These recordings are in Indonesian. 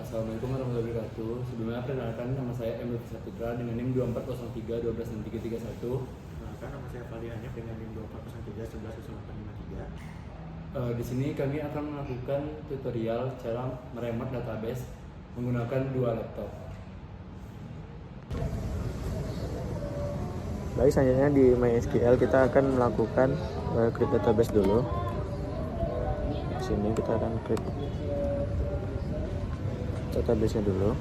Assalamualaikum warahmatullahi wabarakatuh. Sebelumnya perkenalkan, nama saya Emil Putra dengan NIM 2403 126331. Perkenalkan, nama saya Fadli Hanif dengan NIM 2403 110853. Di sini kami akan melakukan tutorial cara meremote database menggunakan dua laptop. Baik, selanjutnya di MySQL kita akan melakukan create database dulu. Di sini kita akan create database-nya dulu.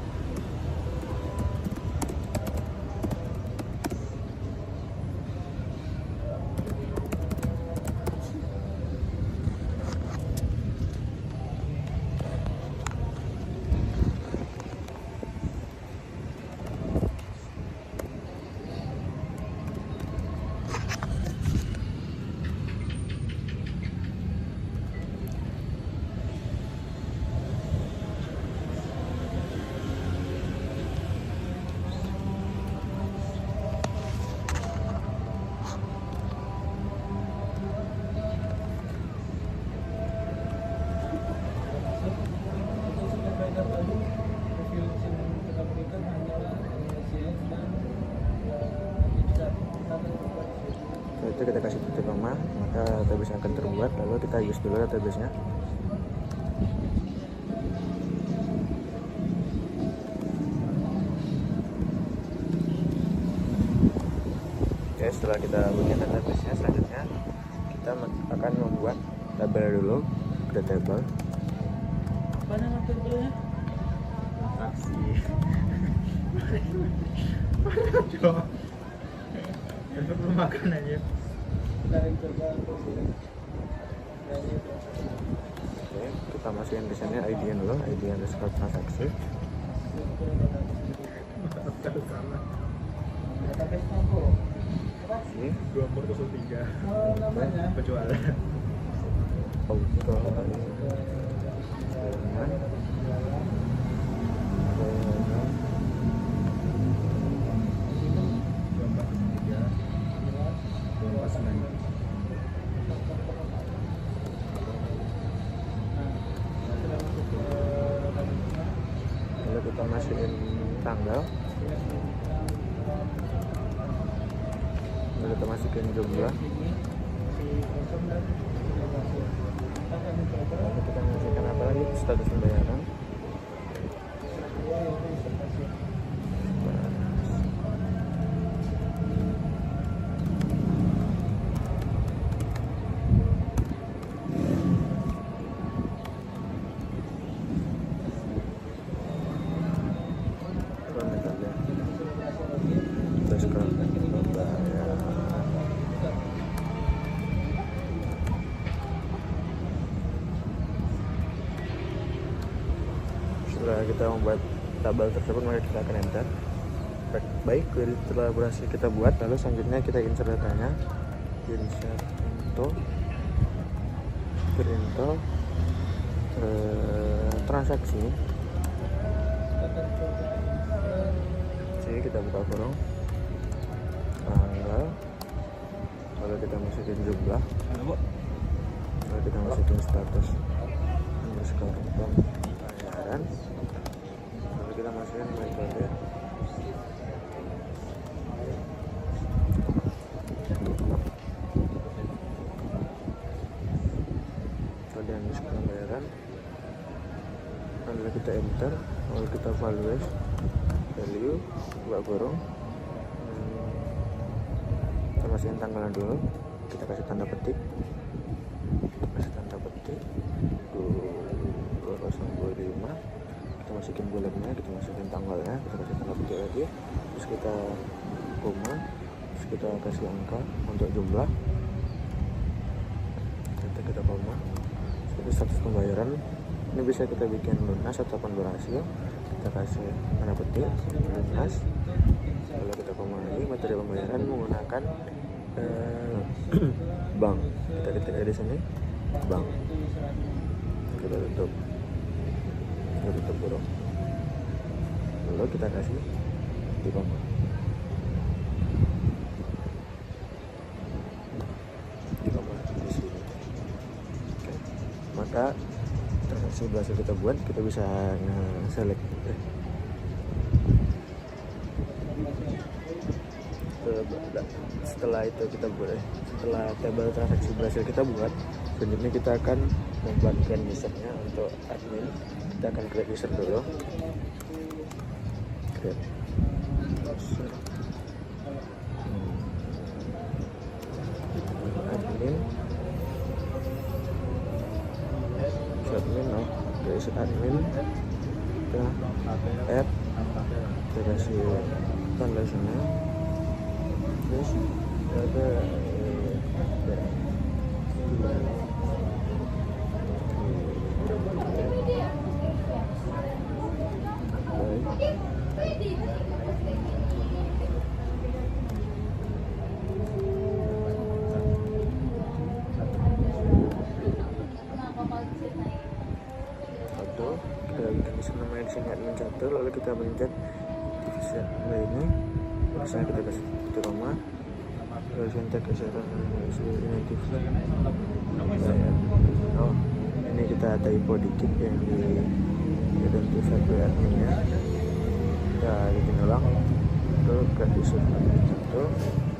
Setelah itu kita kasih titik koma, maka database akan terbuat. Lalu kita use dulu database-nya. Oke, setelah kita bikin database-nya, selanjutnya kita akan membuat tabel dulu. Ada table. Apa nama tabelnya? Taksi. Coba. Untuk makan aja. Oke, kita masukin di sini ID dulu, ID underscore transaksi. Ini 2403. Penjualan. auto lalu kita masukin tanggal, lalu kita masukin jumlah, lalu kita masukkan apa lagi, status pembayaran, terus ke pembayaran. Setelah kita membuat tabel tersebut, maka kita akan enter. Baik, query telah berhasil kita buat. Lalu selanjutnya kita insert datanya, insert into transaksi. Jadi kita buka kurung, tanggal, lalu kita masukin jumlah, lalu kita masukin status underscore pembayaran, lalu kita masukin metode. Metode underscore pembayaran, lalu kita enter, lalu kita value buka kurung, kita masukin tanggalnya dulu, kita kasih tanda petik 2025, kita masukin bulannya, kita masukin tanggalnya, kita kasih tanda petik lagi, terus kita koma, terus kita kasih angka untuk jumlah, kita koma, terus status pembayaran. Ini bisa kita bikin lunas ataupun berhasil. Kita kasih tanda petik lunas, lalu kita koma lagi, metode pembayaran menggunakan bank. Kita ketik di sini bank, kita tutup kurung, lalu kita kasih di koma. Di sini. Oke. Maka transaksi berhasil kita buat, kita bisa select setelah itu kita buat setelah tabel transaksi berhasil kita buat, selanjutnya kita akan membuat create usernya. Untuk admin kita akan create user dulu, create user. Admin guys, admin kita add, kita kasih tanda sini, terus ada kita bikin namanya di sini admin 1, lalu kita pencet set ini, misalnya kita kasih di rumah, lalu kita kesehatan oh ini kita typo dikit yang di identify adminnya, kita bikin ulang, lalu ke user admin 1.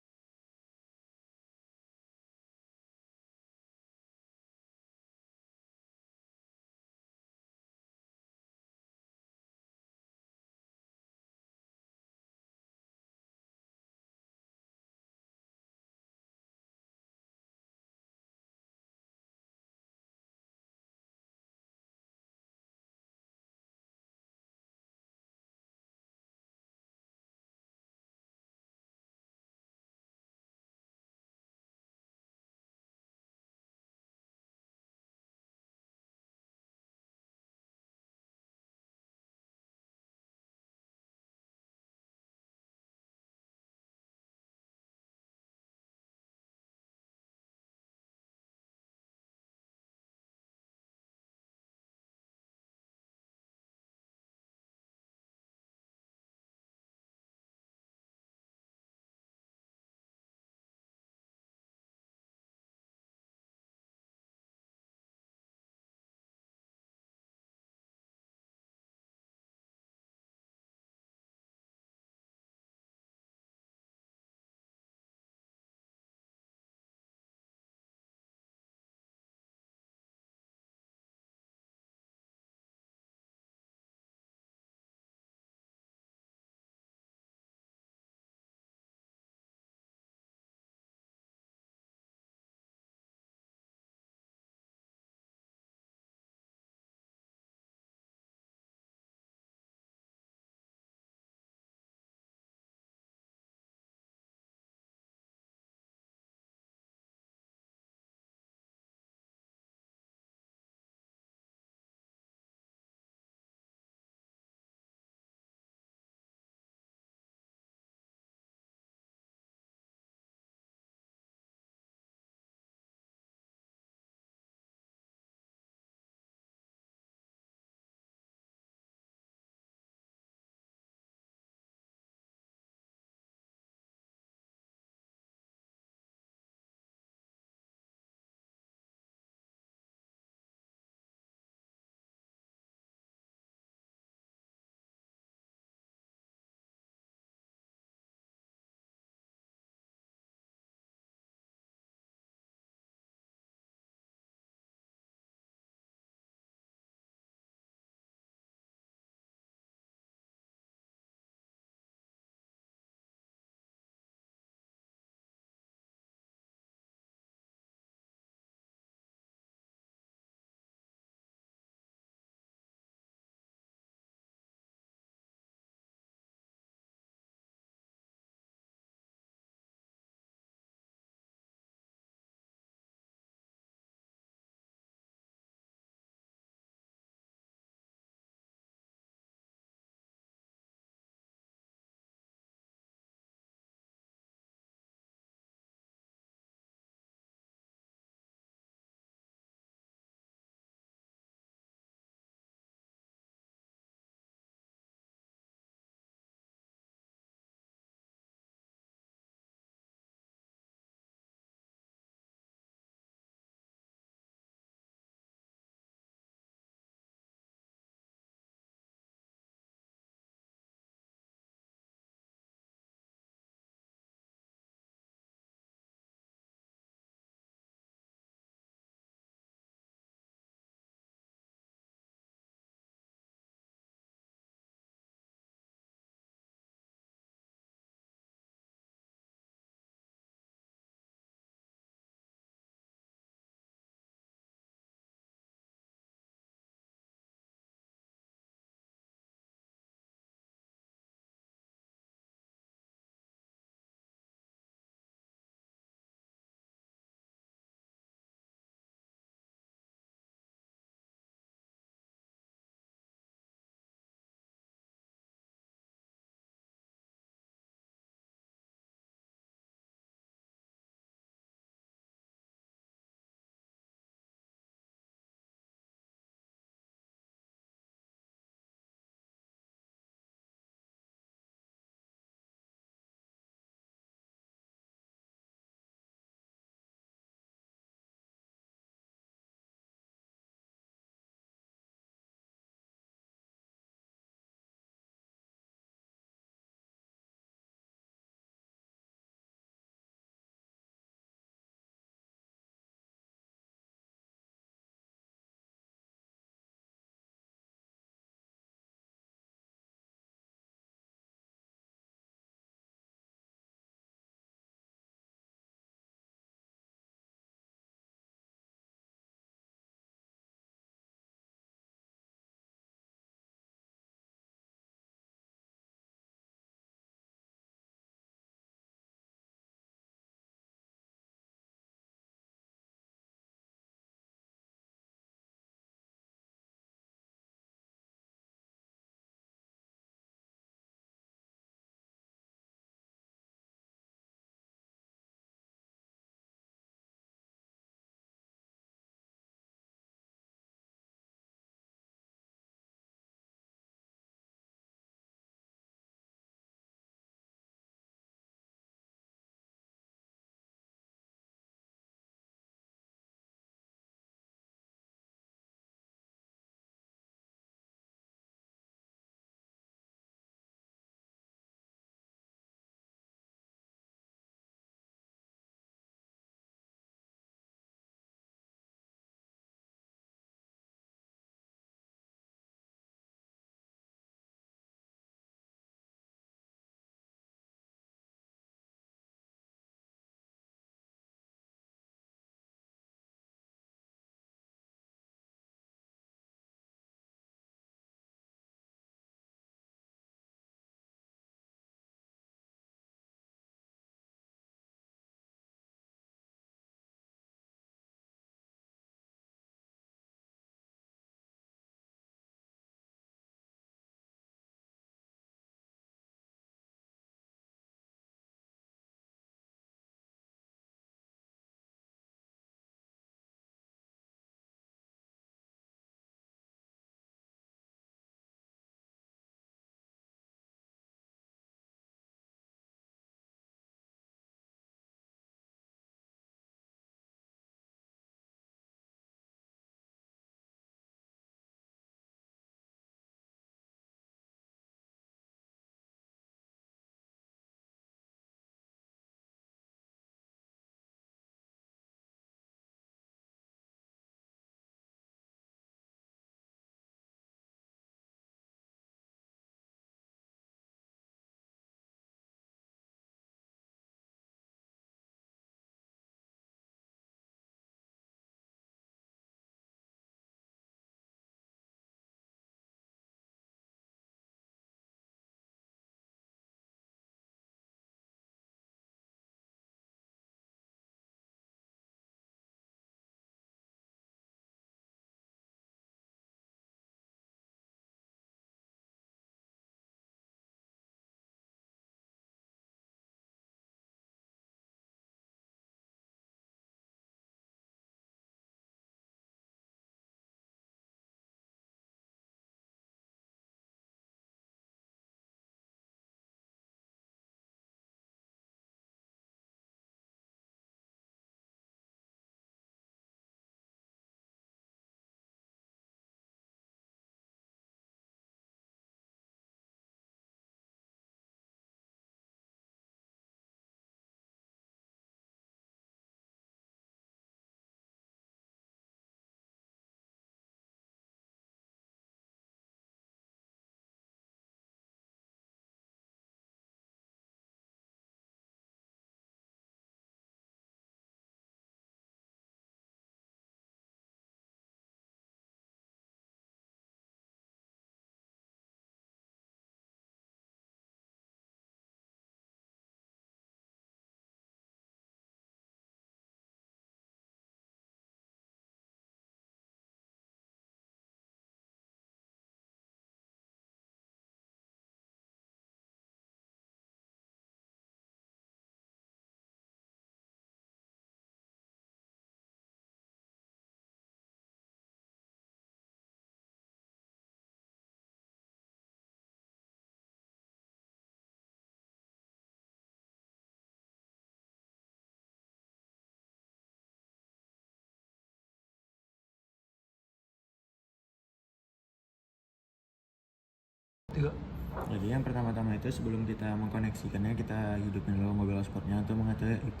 Jadi yang pertama-tama itu sebelum kita mengkoneksikannya, kita hidupin dulu mobile hotspotnya untuk mengetahui IP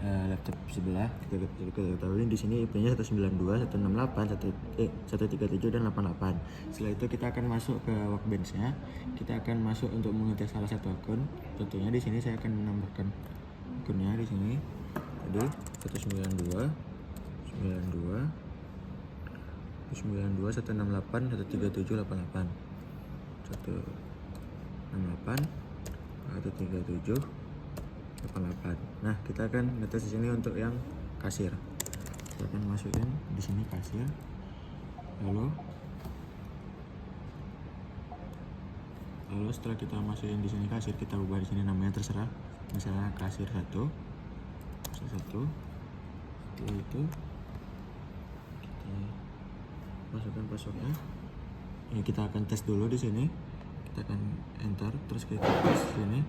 laptop sebelah. Kita ketahui di sini IP-nya 192, 168, 137 dan 88. Setelah itu kita akan masuk ke Workbench-nya. Kita akan masuk untuk mengetes salah satu akun. Tentunya di sini saya akan menambahkan akunnya di sini. Jadi 192 168 137 88 137 88. Nah, kita akan ngetes di sini untuk yang kasir. Kita akan masukin di sini kasir. Lalu setelah kita masukin di sini kasir, kita ubah di sini namanya terserah. Misalnya kasir 1. Setelah itu kita masukkan passwordnya. Ini kita akan tes dulu di sini. Kita akan enter, terus kita tes sini,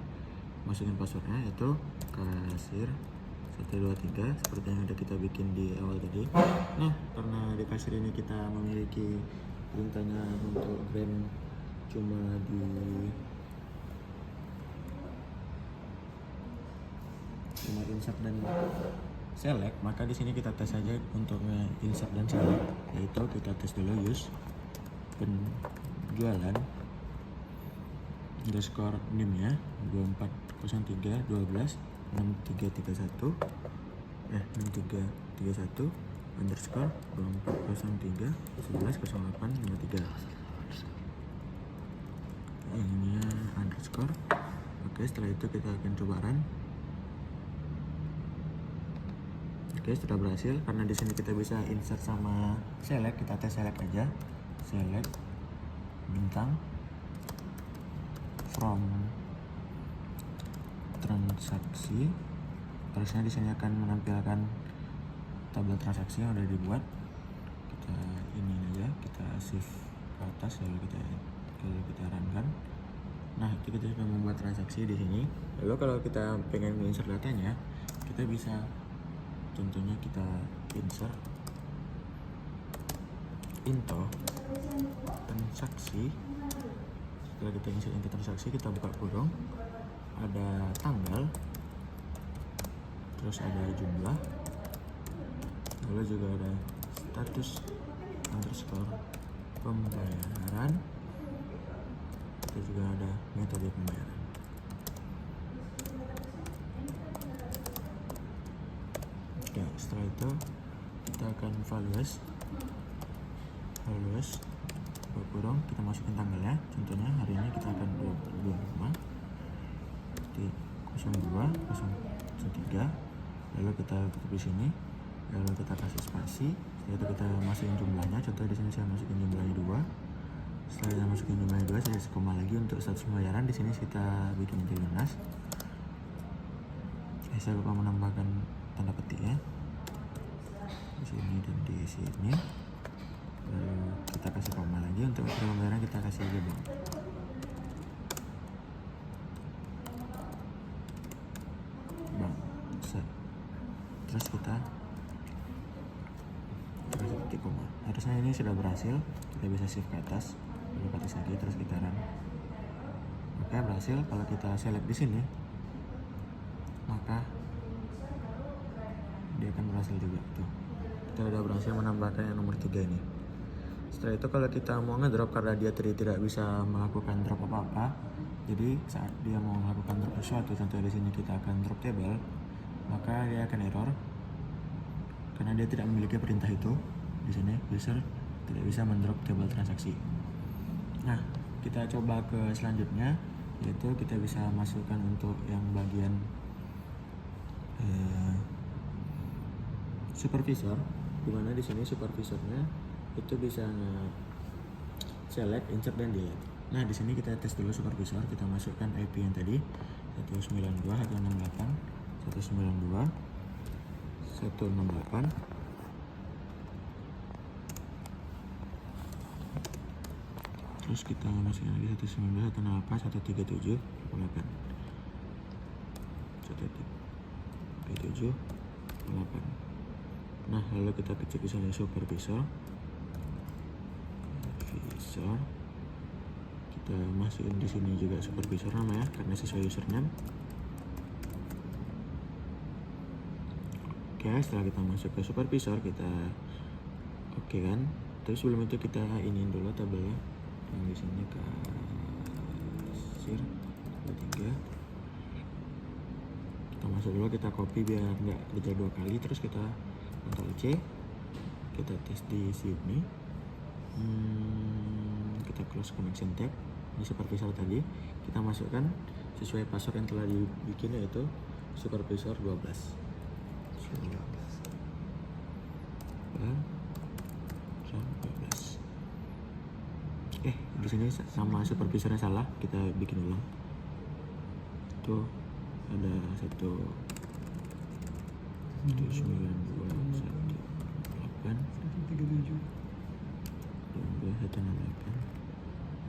masukin passwordnya yaitu kasir 123 seperti yang udah kita bikin di awal tadi. Nah, karena di kasir ini kita memiliki perintahnya untuk brand cuma insert dan select, maka di sini kita tes saja untuk insert dan select, yaitu kita tes dulu use penjualan underscore NIM-nya 2403 12 6331 6331 underscore 2403 11 08 53. Ini underscore. Oke, setelah itu kita akan coba run. Oke, sudah berhasil. Karena di sini kita bisa insert sama select, kita tes select aja. Select bintang from transaksi. Terusnya di sini akan menampilkan tabel transaksi yang sudah dibuat. Kita ini aja, kita save ke atas lalu kita runkan. Nah, itu kita sudah membuat transaksi di sini. Lalu kalau kita pengen insert datanya, kita bisa contohnya kita insert into transaksi. Setelah kita insert into transaksi, kita buka kurung, ada tanggal, terus ada jumlah, lalu juga ada status underscore pembayaran, itu juga ada metode pembayaran. Oke, setelah itu kita akan values kurung, kita masukin tanggalnya. Contohnya hari ini kita akan 25 di 02 03, lalu kita tutup di sini, lalu kita kasih spasi. Setelah itu kita masukin jumlahnya. Contoh di sini saya masukin jumlahnya 2. Setelah kita masukin jumlahnya 2, saya kasih koma lagi untuk status pembayaran. Di sini kita bikin menjadi lunas. Saya lupa menambahkan tanda petiknya di sini dan di sini. Lalu kita kasih koma lagi untuk metode pembayaran, kita kasih aja bang. Terus kita kasih titik koma. Harusnya ini sudah berhasil. Kita bisa save ke atas, lalu ke atas lagi, terus kita run. Oke, berhasil. Kalau kita select di sini, maka dia akan berhasil juga tuh. Kita sudah berhasil menambahkan yang nomor 3 ini. Setelah itu kalau kita mau ngedrop, karena dia tidak bisa melakukan drop apa-apa, jadi saat dia mau melakukan drop sesuatu, contohnya di sini kita akan drop table, maka dia akan error karena dia tidak memiliki perintah itu. Di sini user tidak bisa mendrop table transaksi. Nah, kita coba ke selanjutnya, yaitu kita bisa masukkan untuk yang bagian supervisor, dimana di sini supervisornya itu bisa select, insert dan delete. Nah, di sini kita tes dulu supervisor. Kita masukkan IP yang tadi 192 168 192 168. Terus kita masukin lagi 192 168 137 88 137 88. Nah, lalu kita kecek di sini supervisor. Kita kita masukin di sini juga supervisor namanya karena sesuai username. Oke, setelah kita masuk ke supervisor kita oke kan. Terus sebelum itu kita iniin dulu tabelnya yang di sini kasir 23. Kita masuk dulu, kita copy biar nggak kerja 2 kali. Terus kita Ctrl C, kita tes di sini. Kita close connection tab di supervisor tadi. Kita masukkan sesuai password yang telah dibikin, yaitu supervisor 12. Di sini sama supervisornya salah, kita bikin ulang. Tuh ada 19218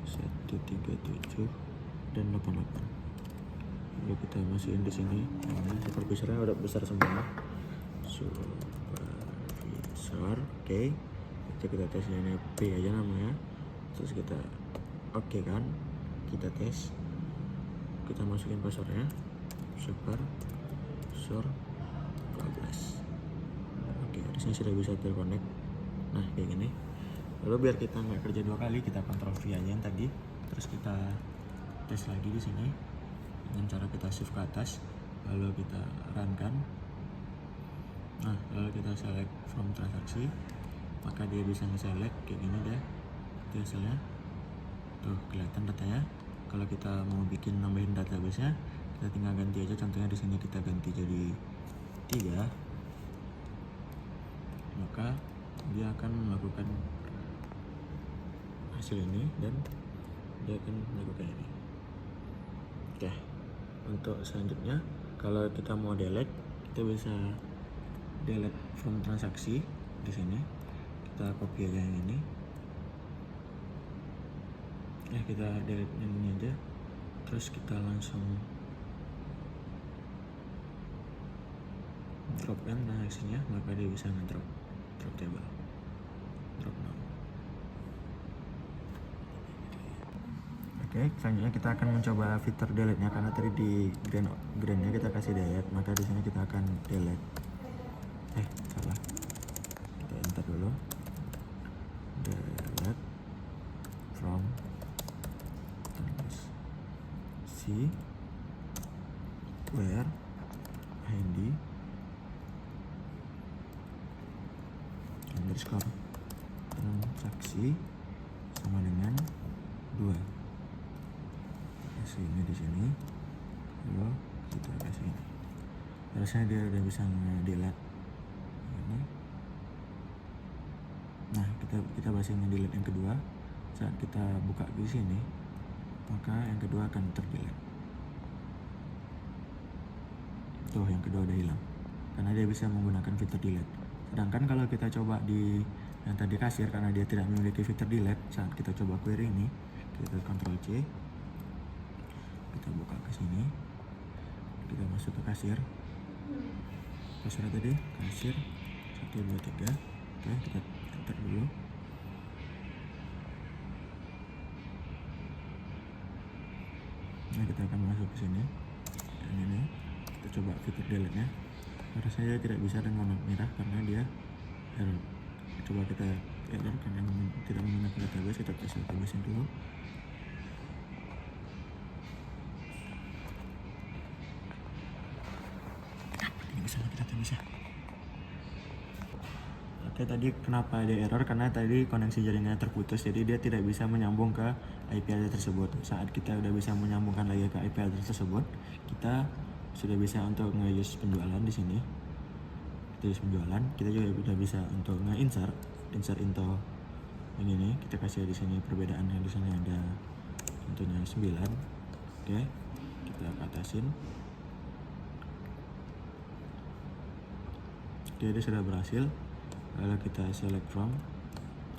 137 dan 88. Lalu kita masukin di sini. Nah, supervisornya udah besar semua. Supervisor, oke. Itu kita tes ini P aja namanya. Terus kita oke kan, kita tes, kita masukin passwordnya supervisor 12. Oke, di sini sudah bisa terconnect. Nah kayak gini. Lalu biar kita nggak kerja 2 kali, kita Ctrl V aja yang tadi. Terus kita tes lagi di sini dengan cara kita shift ke atas, lalu kita run kan. Nah lalu kita select from transaksi, maka dia bisa nge-select kayak gini deh. Itu hasilnya tuh, kelihatan datanya. Kalau kita mau bikin nambahin database nya, kita tinggal ganti aja. Contohnya di sini kita ganti jadi 3, maka dia akan melakukan hasil ini dan dia akan melakukan ini. Oke, untuk selanjutnya kalau kita mau delete, kita bisa delete from transaksi. Di sini kita copy aja yang ini. Ya kita delete yang ini aja, terus kita langsung drop kan transaksinya, maka dia bisa ngedrop table, drop now. Oke, selanjutnya kita akan mencoba fitur delete nya, karena tadi di grand nya kita kasih delete, maka di sini kita akan delete. Salah, kita enter dulu, delete from where id underscore transaksi sama dengan 2. Kasih ini di sini, lalu kita kasih ini. Harusnya dia udah bisa nge-delete ini. Nah kita masih nge-delete yang kedua. Saat kita buka di sini, maka yang kedua akan terdelete. Tuh, yang kedua udah hilang karena dia bisa menggunakan fitur delete. Sedangkan kalau kita coba di yang tadi kasir, karena dia tidak memiliki fitur delete, saat kita coba query ini, kita Ctrl C, kita buka ke sini, kita masuk ke kasir. Password tadi kasir 123. Oke, kita enter dulu. Nah, kita akan masuk ke sini. Dan ini kita coba fitur delete nya. Harusnya dia tidak bisa dan warna merah karena dia error. Coba kita error karena tidak menggunakan database. Kita tes database dulu. Ini bisa lagi database. Oke, tadi kenapa ada error? Karena tadi koneksi jaringannya terputus, jadi dia tidak bisa menyambung ke IP address tersebut. Saat kita udah bisa menyambungkan lagi ke IP address tersebut, kita sudah bisa untuk nge-use penjualan di sini. Kita use penjualan, kita juga udah bisa untuk nge-insert into yang ini. Kita kasih di sini perbedaannya, di sini ada contohnya 9. Oke, kita atasin. Oke, dia sudah berhasil. Lalu kita select from,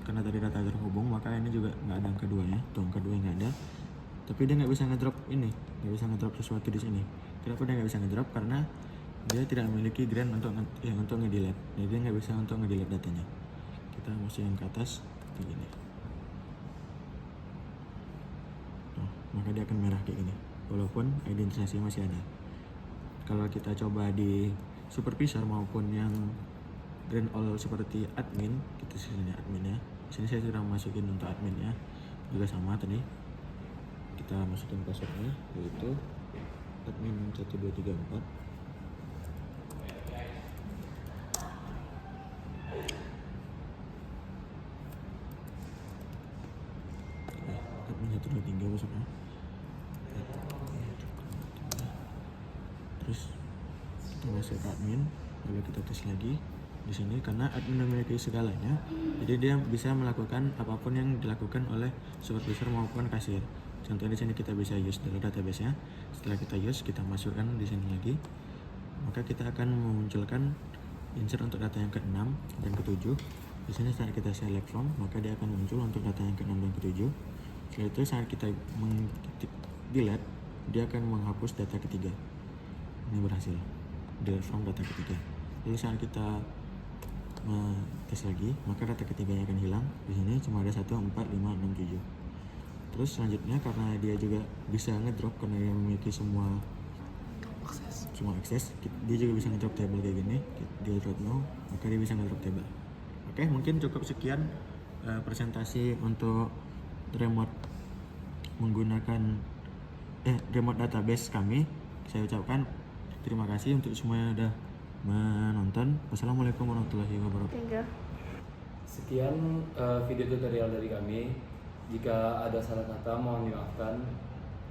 karena tadi data terhubung, maka ini juga nggak ada yang keduanya. Tuh, yang kedua nggak ada, tapi dia nggak bisa ngedrop ini, nggak bisa ngedrop sesuatu di sini. Kenapa dia nggak bisa ngedrop? Karena dia tidak memiliki grand untuk ngedelete. Jadi dia nggak bisa untuk ngedelete datanya. Kita masukin ke atas kayak gini. maka dia akan merah kayak gini walaupun identifikasi masih ada. Kalau kita coba di supervisor maupun yang grand all seperti admin, kita sini admin ya. Sini saya sudah masukin untuk admin ya, juga sama tadi kita masukin passwordnya yaitu admin 1234. Admin 123 passwordnya. Terus kita masuk ke admin, lalu kita tes lagi di sini karena admin memiliki segalanya, jadi dia bisa melakukan apapun yang dilakukan oleh supervisor maupun kasir. Contohnya di sini kita bisa use dulu database-nya. Setelah kita use, kita masukkan di sini lagi, maka kita akan memunculkan insert untuk data yang ke-6 dan ke-7. Di sini saat kita select from, maka dia akan muncul untuk data yang ke-6 dan ke-7. Setelah itu saat kita mengetik delete, dia akan menghapus data ketiga. Ini berhasil delete from data ketiga. Lalu saat kita tes lagi, maka data ketiganya akan hilang. Di sini cuma ada 1, 4, 5, 6, 7. Terus selanjutnya karena dia juga bisa ngedrop karena dia memiliki semua akses, dia juga bisa ngedrop table kayak gini. Dia drop no, maka dia bisa ngedrop table. Oke, mungkin cukup sekian presentasi untuk remote menggunakan remote database kami. Saya ucapkan terima kasih untuk semua yang sudah menonton. Wassalamualaikum warahmatullahi wabarakatuh. Sekian video tutorial dari kami. Jika ada salah kata mohon dimaafkan.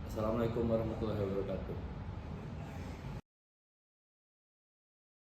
Assalamualaikum warahmatullahi wabarakatuh.